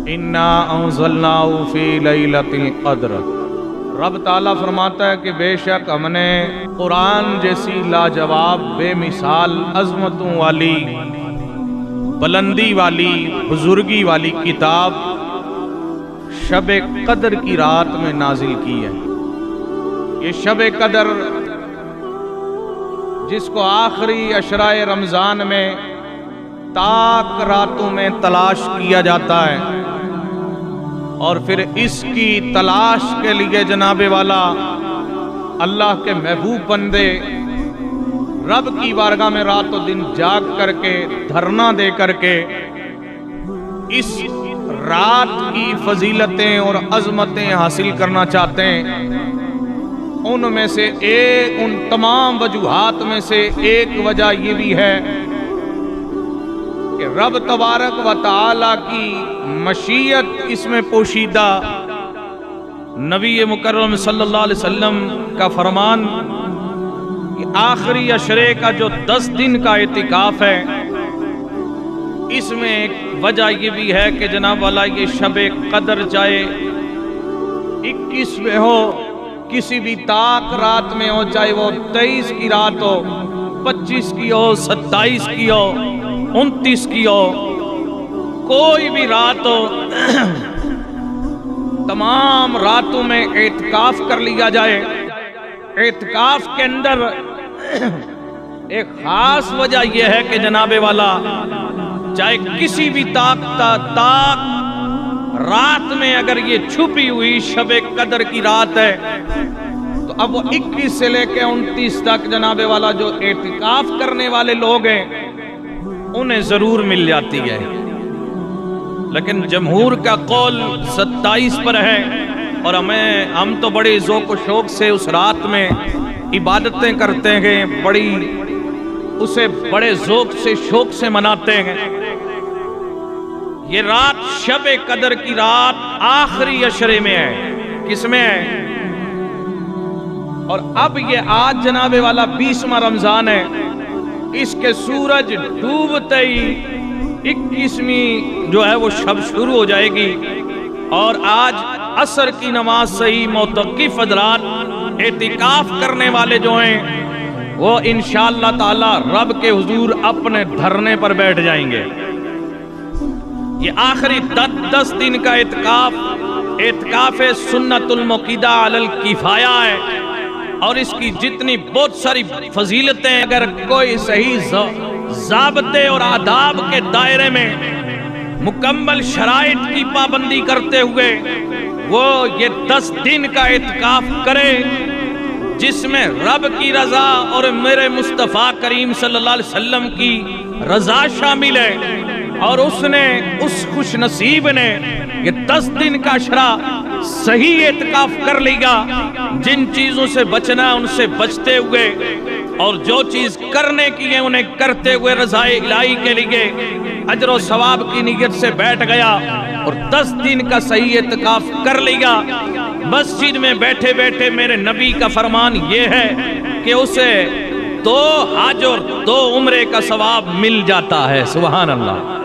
انا انزلناہ فی لیلۃ القدر۔ رب تعالیٰ فرماتا ہے کہ بے شک ہم نے قرآن جیسی لاجواب بے مثال عظمتوں والی، بلندی والی، بزرگی والی کتاب شب قدر کی رات میں نازل کی ہے۔ یہ شب قدر جس کو آخری عشرۂ رمضان میں تاک راتوں میں تلاش کیا جاتا ہے، اور پھر اس کی تلاش کے لیے جناب والا اللہ کے محبوب بندے رب کی بارگاہ میں رات و دن جاگ کر کے دھرنا دے کر کے اس رات کی فضیلتیں اور عظمتیں حاصل کرنا چاہتے ہیں۔ ان میں سے ایک، ان تمام وجوہات میں سے ایک وجہ یہ بھی ہے کہ رب تبارک و تعالی کی مشیت اس میں پوشیدہ۔ نبی مکرم صلی اللہ علیہ وسلم کا فرمان کہ آخری عشرے کا جو 10 دن کا اعتکاف ہے، اس میں ایک وجہ یہ بھی ہے کہ جناب والا یہ شب قدر چاہے 21 میں ہو، کسی بھی تاک رات میں ہو، چاہے وہ 23 کی رات ہو، 25 کی ہو، 27 کی ہو، 29 کی ہو، کوئی بھی رات ہو، تمام راتوں میں اعتکاف کر لیا جائے۔ اعتکاف کے اندر ایک خاص وجہ یہ ہے کہ جناب والا چاہے کسی بھی تاک رات میں اگر یہ چھپی ہوئی شب قدر کی رات ہے، تو اب وہ 21 سے لے کے 29 تک جناب والا جو اعتکاف کرنے والے لوگ ہیں انہیں ضرور مل جاتی ہے۔ لیکن جمہور کا قول 27 پر ہے، اور ہم تو بڑے ذوق و شوق سے اس رات میں عبادتیں کرتے ہیں، اسے بڑے ذوق سے شوق سے مناتے ہیں۔ یہ رات شب قدر کی رات آخری عشرے میں ہے۔ کس میں ہے؟ اور اب یہ آج جناب والا 20واں رمضان ہے، اس کے سورج ڈوبتے ہی 21ویں جو ہے وہ شب شروع ہو جائے گی، اور آج عصر کی نماز سے ہی معتکف حضرات اعتکاف کرنے والے جو ہیں وہ انشاءاللہ تعالی رب کے حضور اپنے دھرنے پر بیٹھ جائیں گے۔ یہ آخری 10 دن کا اعتکاف سنت المقیدہ علی الکفایہ ہے، اور اس کی جتنی بہت ساری فضیلتیں اگر کوئی صحیح ضابطے اور آداب کے دائرے میں مکمل شرائط کی پابندی کرتے ہوئے وہ یہ 10 دن کا اعتکاف کرے، جس میں رب کی رضا اور میرے مصطفیٰ کریم صلی اللہ علیہ وسلم کی رضا شامل ہے، اور اس خوش نصیب نے یہ 10 دن کا عشرہ صحیح اعتکاف کر لیا، جن چیزوں سے بچنا ان سے بچتے ہوئے، اور جو چیز کرنے کی ہے انہیں کرتے ہوئے رضا الہی کے لیے اجر و ثواب کی نیت سے بیٹھ گیا اور 10 دن کا صحیح اعتکاف کر لیا۔ مسجد میں بیٹھے بیٹھے میرے نبی کا فرمان یہ ہے کہ اسے 2 حج اور 2 عمرے کا ثواب مل جاتا ہے۔ سبحان اللہ۔